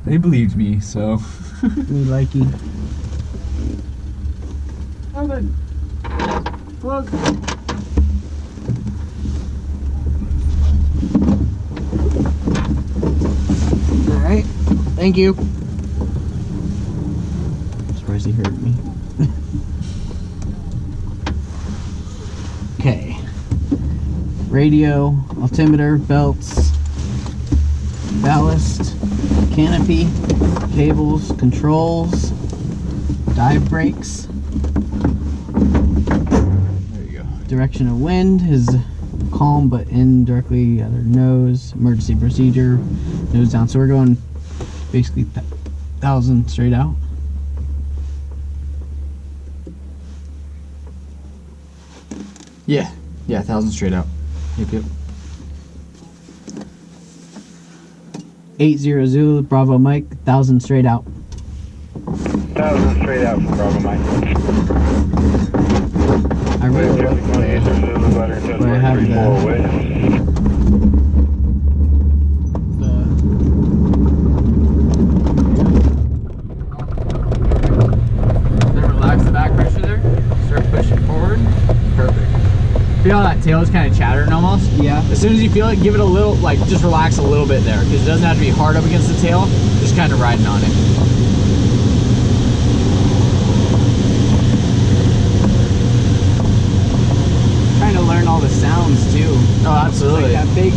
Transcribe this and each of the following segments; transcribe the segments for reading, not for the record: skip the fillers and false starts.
They believed me, so. We like you. Oh, good. Close. Alright. Thank you. Surprised he heard me. Okay. Radio, altimeter, belts, ballast, canopy, cables, controls, dive brakes. There you go. Direction of wind is calm but indirectly other nose. Emergency procedure, nose down. So we're going basically 1,000 straight out. Yeah, 1,000 straight out. Yep. 80 Zulu, Bravo Mike, 1,000 straight out. 1,000 straight out from Bravo Mike. I really like where I have Then relax the back pressure there. Start pushing forward. Perfect. Feel how that tail is kind of chattering almost? Yeah. As soon as you feel it, give it a little, like, just relax a little bit there, because it doesn't have to be hard up against the tail, just kind of riding on it. Trying to learn all the sounds too. Oh, absolutely. Like that big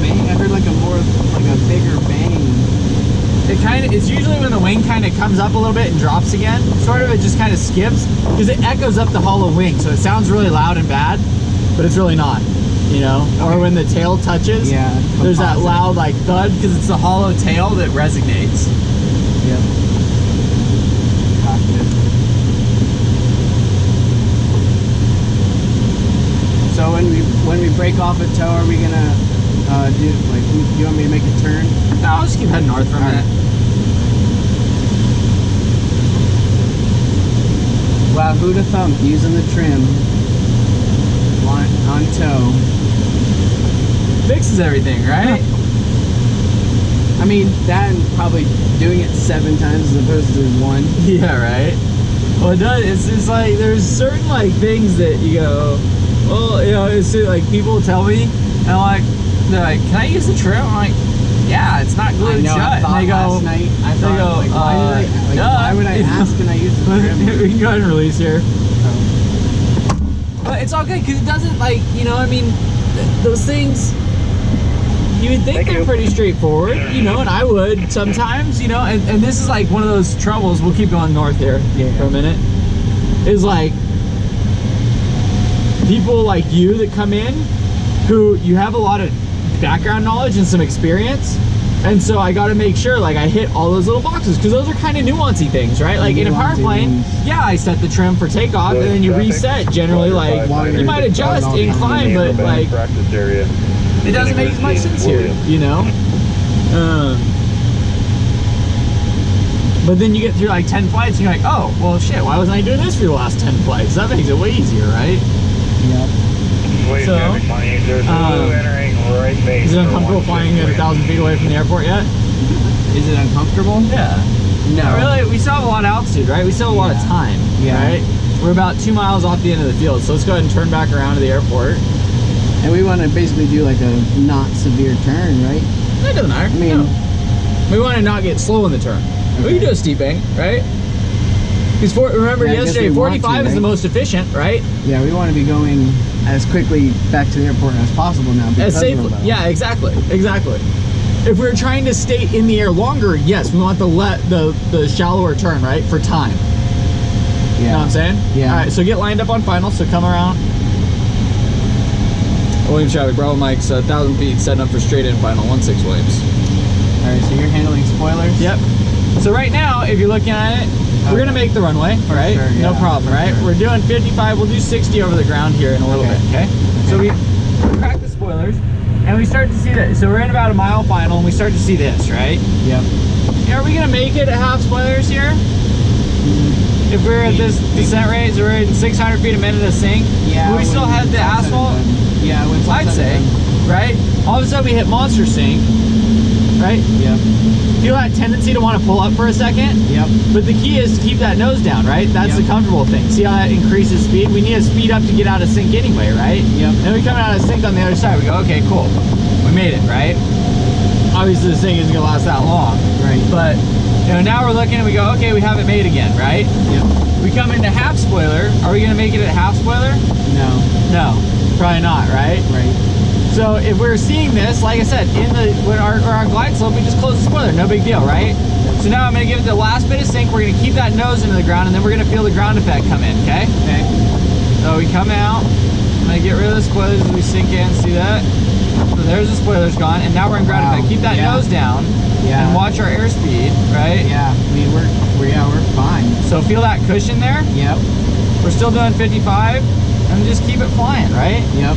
bang. I heard like a bigger bang. It's usually when the wing kind of comes up a little bit and drops again, sort of, it just kind of skips, because it echoes up the hollow wing, so it sounds really loud and bad, but it's really not, you know? Or when the tail touches, Yeah. there's that loud like thud, because it's the hollow tail that resonates. Yep. So when we break off at tow, are we gonna do like? Do you want me to make a turn? No, I'll just keep heading north for a minute. Wow, who'd have thunk using the trim on tow? Fixes everything, right? I mean, that and probably doing it 7 times as opposed to 1. Yeah, right? Well, it does. It's just like, there's certain like things that you go, well, you know, it's like people tell me, and I'm like, they're like, can I use the trim? I'm like, yeah, it's not glued shut. I thought And they go, last night, I thought, like, why would I ask and I use the trim? We can go ahead and release here. But it's all good because it doesn't, like, you know, I mean, those things, you would think they're pretty straightforward, you know, and I would sometimes, you know, and this is like one of those troubles. We'll keep going north here for a minute. Is like people like you that come in who you have a lot of background knowledge and some experience, and so I got to make sure like I hit all those little boxes, because those are kind of nuancey things, right? Like in a power plane, yeah, I set the trim for takeoff, and then you reset generally, like you might adjust in climb, but like it doesn't make as much sense here, you know. But then you get through like 10 flights and you're like, oh well shit, why wasn't I doing this for the last 10 flights? That makes it way easier, right? Yep. So, is it uncomfortable flying at 1,000 feet away from the airport yet? Is it uncomfortable? Yeah. No. Not really. We still have a lot of altitude, right? We still have a lot of time, right? We're about 2 miles off the end of the field, so let's go ahead and turn back around to the airport. And we want to basically do like a not severe turn, right? That doesn't matter. I mean, we want to not get slow in the turn. Okay. We can do a steep bank, right? Because remember yesterday, 45 is the most efficient, right? Yeah, we want to be going as quickly back to the airport as possible now. As safely. Yeah, exactly. If we're trying to stay in the air longer, yes, we want the shallower turn, right, for time. Yeah. You know what I'm saying? Yeah. All right, so get lined up on final. So come around. Williams traffic, Bravo Mike, 1,000 feet, setting up for straight in final, 16 Williams. All right, so you're handling spoilers? Yep. So right now, if you're looking at it, we're gonna make the runway, right? Sure, yeah. No problem, right? We're doing 55, we'll do 60 over the ground here in a little bit, okay? So we crack the spoilers, and we start to see that. So we're in about a mile final, and we start to see this, right? Yep. Are we gonna make it at half spoilers here? If we're at this descent rate, so we're at 600 feet a minute of sink, will we still have the asphalt? Yeah, I'd say, right? All of a sudden we hit monster sink, right? right? Yep. Feel that tendency to want to pull up for a second? Yep. But the key is to keep that nose down, right? That's the comfortable thing. See how that increases speed? We need to speed up to get out of sync anyway, right? Yep. Then we come out of sync on the other side. We go, okay, cool. We made it, right? Obviously this thing isn't gonna last that long. Right. But you know, now we're looking and we go, okay, we have it made again, right? Yep. We come into half spoiler. Are we gonna make it at half spoiler? No. No, probably not, right? Right. So if we're seeing this, like I said, when our glide slope, we just close the spoiler, no big deal, right? So now I'm gonna give it the last bit of sync. We're gonna keep that nose into the ground, and then we're gonna feel the ground effect come in, okay? Okay. So we come out. I'm gonna get rid of the spoilers as we sink in. See that? So there's the spoilers gone, and now we're in ground effect. Keep that nose down, and watch our airspeed, right? Yeah. I mean, we're fine. So feel that cushion there. Yep. We're still doing 55, and just keep it flying, right? Yep.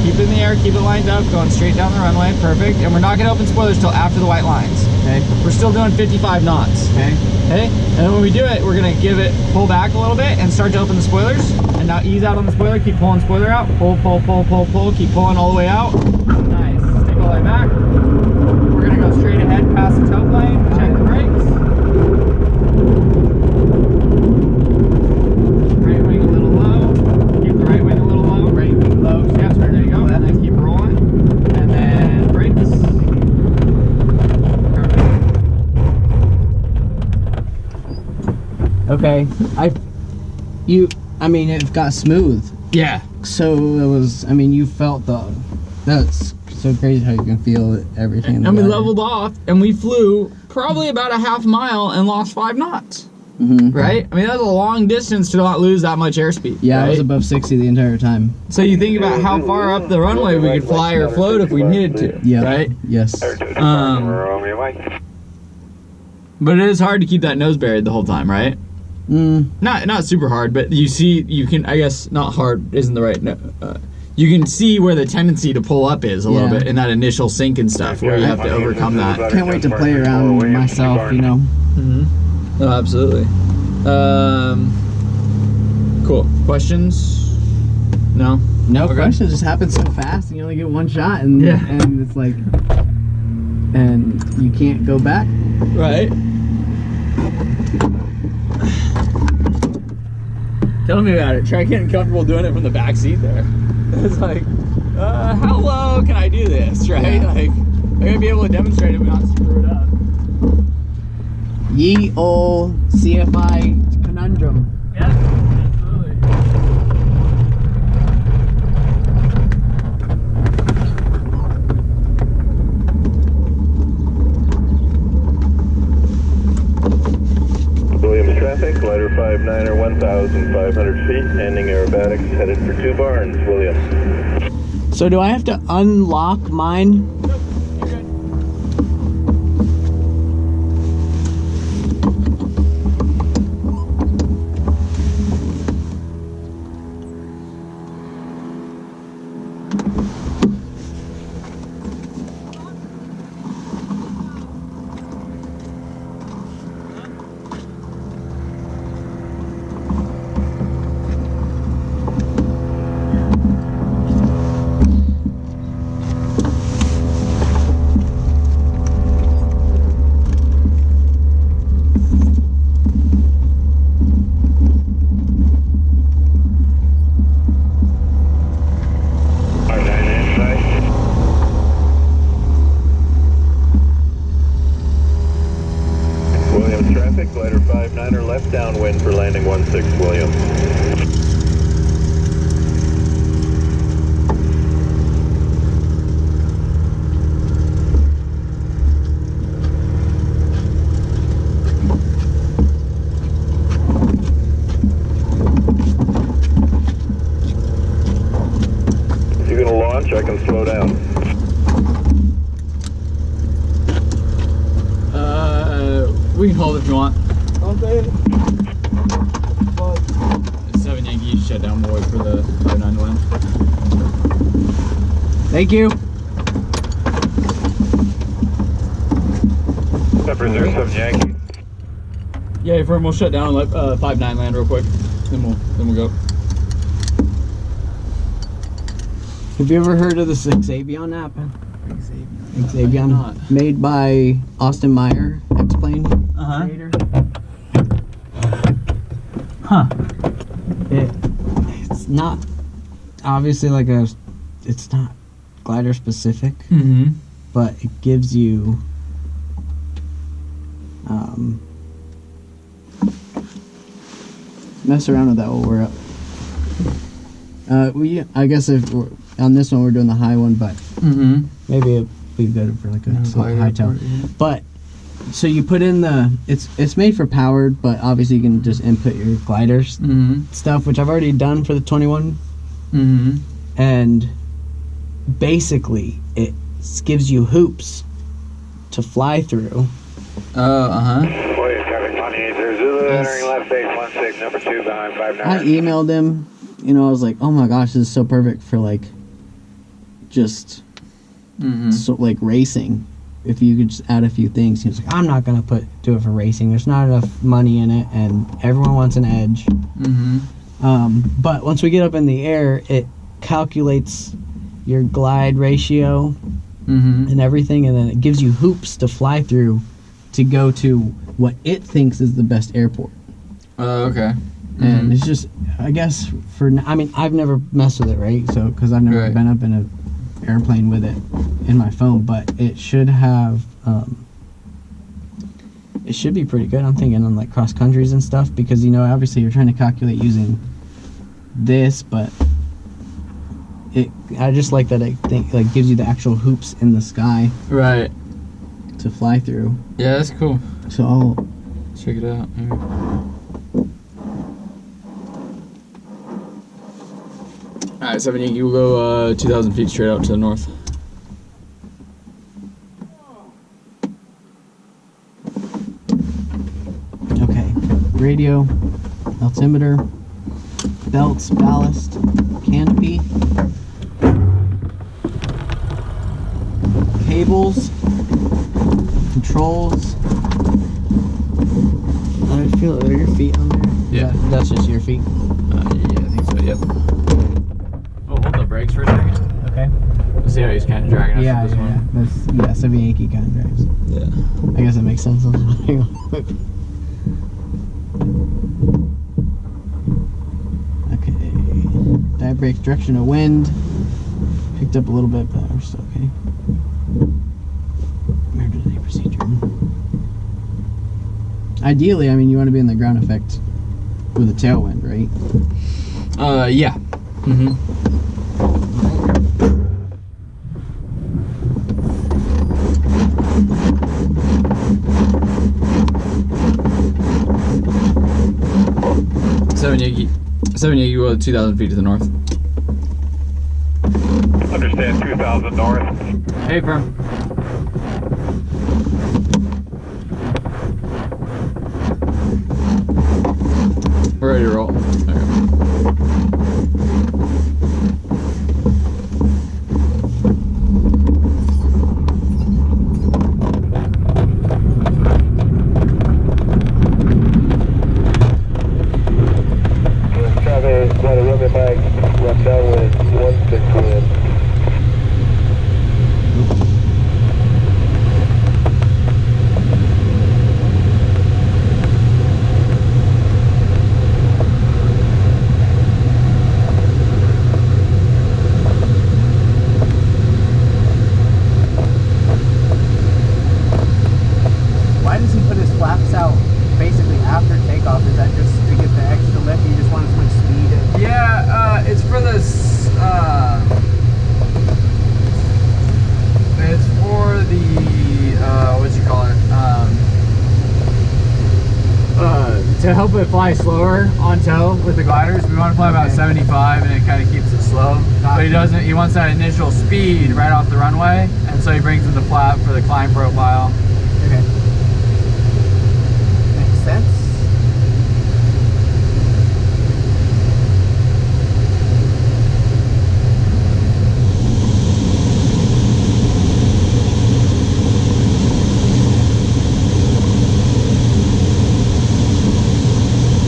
Keep it in the air, keep it lined up, going straight down the runway, perfect. And we're not gonna open spoilers till after the white lines. Okay. We're still doing 55 knots. Okay. Okay? And then when we do it, we're gonna give it, pull back a little bit and start to open the spoilers. And now ease out on the spoiler, keep pulling spoiler out. Pull, pull, pull, pull, pull, keep pulling all the way out. Nice, take all the way back. We're gonna go straight ahead past the tow plane, check the brakes. Right wing a little low, keep the right wing a little low. Right wing low. Yep, there you go, and then keep rolling. And then brakes. Perfect. Okay. I mean, it got smooth. Yeah. So it was. I mean, you felt that's so crazy how you can feel everything. And we leveled off, and we flew probably about a half mile and lost 5 knots. Mm-hmm. Right? I mean, that's a long distance to not lose that much airspeed. Yeah, right? I was above 60 the entire time. So you think about how far up the runway we could fly or float if we needed to. Yeah. Right? Yes. Romeo Mike. But it is hard to keep that nose buried the whole time, right? Not super hard, but you can, I guess, not hard isn't the right, you can see where the tendency to pull up is a little bit in that initial sink and stuff, where you have to overcome that. Can't wait to play around with myself, you know. Mm-hmm. Oh, absolutely. Cool. Questions? No? No Okay. questions. It just happens so fast, and you only get one shot, and it's like, and you can't go back. Right. Tell me about it. Try getting comfortable doing it from the back seat there. It's like, how low can I do this, right? Yeah. Like, I gotta be able to demonstrate it but not screw it up. Ye ol' CFI conundrum. Yeah, absolutely. Williams traffic, glider 59er 1,500 feet, ending aerobatics, headed for 2 barns, Williams. So do I have to unlock mine? Nope, you're good. Williams traffic, glider 59er left downwind for landing 16 Williams. If you're gonna launch, I can slow down. We can hold it if you want. Okay. 7 Yankee shut down board for the 59 to land. Thank you. Reserve 7 Yankee. Yeah, firm, we'll shut down and let 5-9 land real quick. Then we'll go. Have you ever heard of the 6 Avion app? Xavion, not. made by Austin Meyer, X-Plane Uh-huh. creator. Huh. It's not obviously like it's not glider specific, Mm-hmm. but it gives you mess around with that while we're up. I guess if we're, on this one we're doing the high one, but Mm-hmm. maybe it'd be good for like a slow high tail. Yeah. But so you put in it's made for powered, but obviously you can just input your gliders Mm-hmm. stuff, which I've already done for the 21, Mm-hmm. and basically it gives you hoops to fly through. Oh, uh-huh. Wait, traffic 28 Zulu, entering left base 16, number 2 behind 59. I emailed him, I was like, oh my gosh, this is so perfect for like just Mm-hmm. so like racing. If you could just add a few things. He was like, I'm not gonna do it for racing. There's not enough money in it, and everyone wants an edge. Mm-hmm. But once we get up in the air, it calculates your glide ratio Mm-hmm. and everything, and then it gives you hoops to fly through to go to what it thinks is the best airport. Oh, okay. And it's just, I guess, I've never messed with it, right? So, because I've never Right. been up in an airplane with it in my phone, but it should have, it should be pretty good. I'm thinking on like cross countries and stuff, because, obviously you're trying to calculate using this, but I just like that it gives you the actual hoops in the sky Right. to fly through. Yeah, that's cool. So I'll Check it out. Maybe. Alright, 7 Yankee, we'll go 2,000 feet straight out to the north. Okay, radio, altimeter, belts, ballast, canopy, cables, controls. I feel, are your feet on there? Yeah. That's just your feet. Yeah, I think so, yep. Oh, hold the brakes for a second. Okay. Let's see how he's kind of dragging us Yeah, with this yeah, one. yeah. That's, 7 Yankee kind of drives. Yeah. I guess that makes sense. Okay. Dive brake, direction of wind. Picked up a little bit, but we're still okay. Emergency procedure. Ideally, you want to be in the ground effect with a tailwind, right? Yeah. Mm-hmm. Seven Yankee, well, 2,000 feet to the north. Understand 2,000 north. Hey, firm. We're ready to roll. Okay. Traffic, got a room back, left downwind, 16 wind. Why does he put his flaps out basically after takeoff? Is that just to get the extra lift? You just want as much speed? Yeah, it's for this. It's for the what you call it? To help it fly slower on tow with the gliders. We want to fly about Okay. 75, and it kind of keeps it slow. But he doesn't. He wants that initial speed right off the runway, and so he brings in the flap for the climb profile. Okay. Makes sense.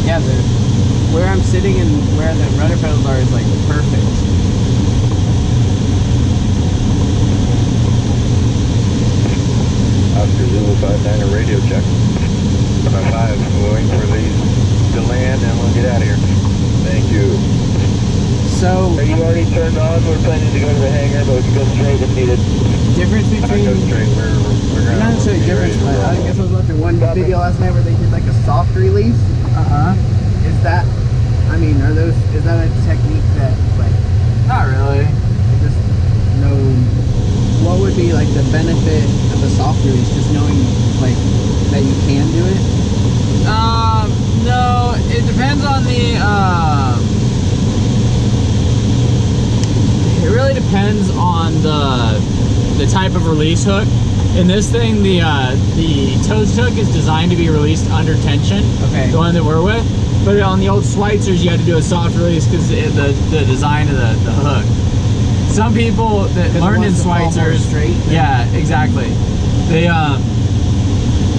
Yeah, where I'm sitting and where the rudder pedals are is like perfect. Zulu 59 radio check. 5, we'll wait for these to land and we'll get out of here. Thank you. So, Are you already turned on? We're planning to go to the hangar, but we can go straight if needed. difference Not between... go straight, we're gonna... Not necessarily difference, but I guess I was watching one Copy. video last night where they did like a soft release. Is that, I mean, is that a technique that, like, Not really. just know, what would be like the benefit of a soft release? Just knowing, like, that you can do it? No, it depends on the, it really depends on the type of release hook. In this thing, the toast hook is designed to be released under tension. Okay. The one that we're with. But on the old Schweitzers, you had to do a soft release because the design of the hook. Some people that learned in Schweitzers, straight. yeah, exactly. They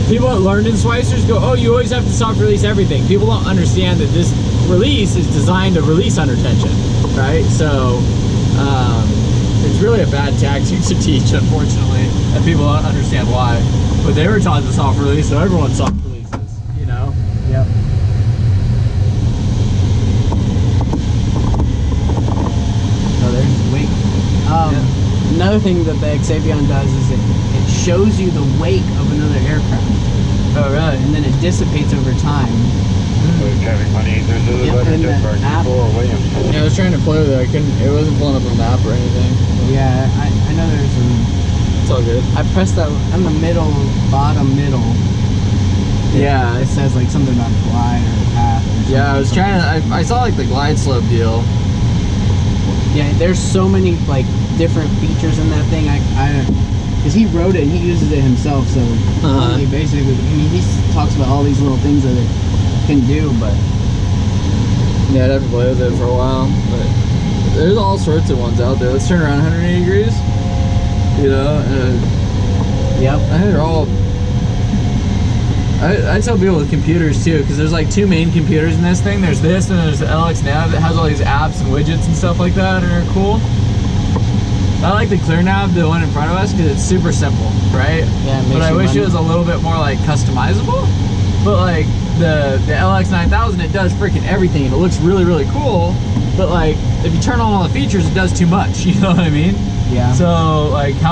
people that learned in Schweitzers go, oh, you always have to soft release everything. People don't understand that this release is designed to release under tension, right? So it's really a bad tactic to teach, unfortunately, and people don't understand why. But they were taught the soft release, so everyone soft releases, you know? Yep. Oh, there's wake. Another thing that the Xavion does is it shows you the wake of another aircraft, Oh, really? and then it dissipates over time. Traffic 180 Zulu, Yep, weather and jet the car app- 4 Williams. Yeah, I was trying to play with it. It wasn't pulling up a map or anything. Yeah, I know there's some. It's all good. I pressed that on the bottom middle. Yeah. It says like something about glide or path. Or something. Yeah, I was trying to. I saw like the glide slope deal. Yeah, there's so many like different features in that thing. Because he wrote it and he uses it himself, so he basically, I mean, he talks about all these little things that it can do, but Yeah, I'd have to play with it for a while. But there's all sorts of ones out there. Let's turn around 180 degrees. You know, yep. I think they're all. I tell people with computers too, because there's like two main computers in this thing. There's this and there's the LX Nav that has all these apps and widgets and stuff like that that are cool. I like the ClearNav, the one in front of us, because it's super simple, right? Yeah, it makes but I you wish run- it was a little bit more like customizable. But like the LX 9000, it does freaking everything and it looks really, really cool. But like if you turn on all the features, it does too much. You know what I mean? Yeah. So like how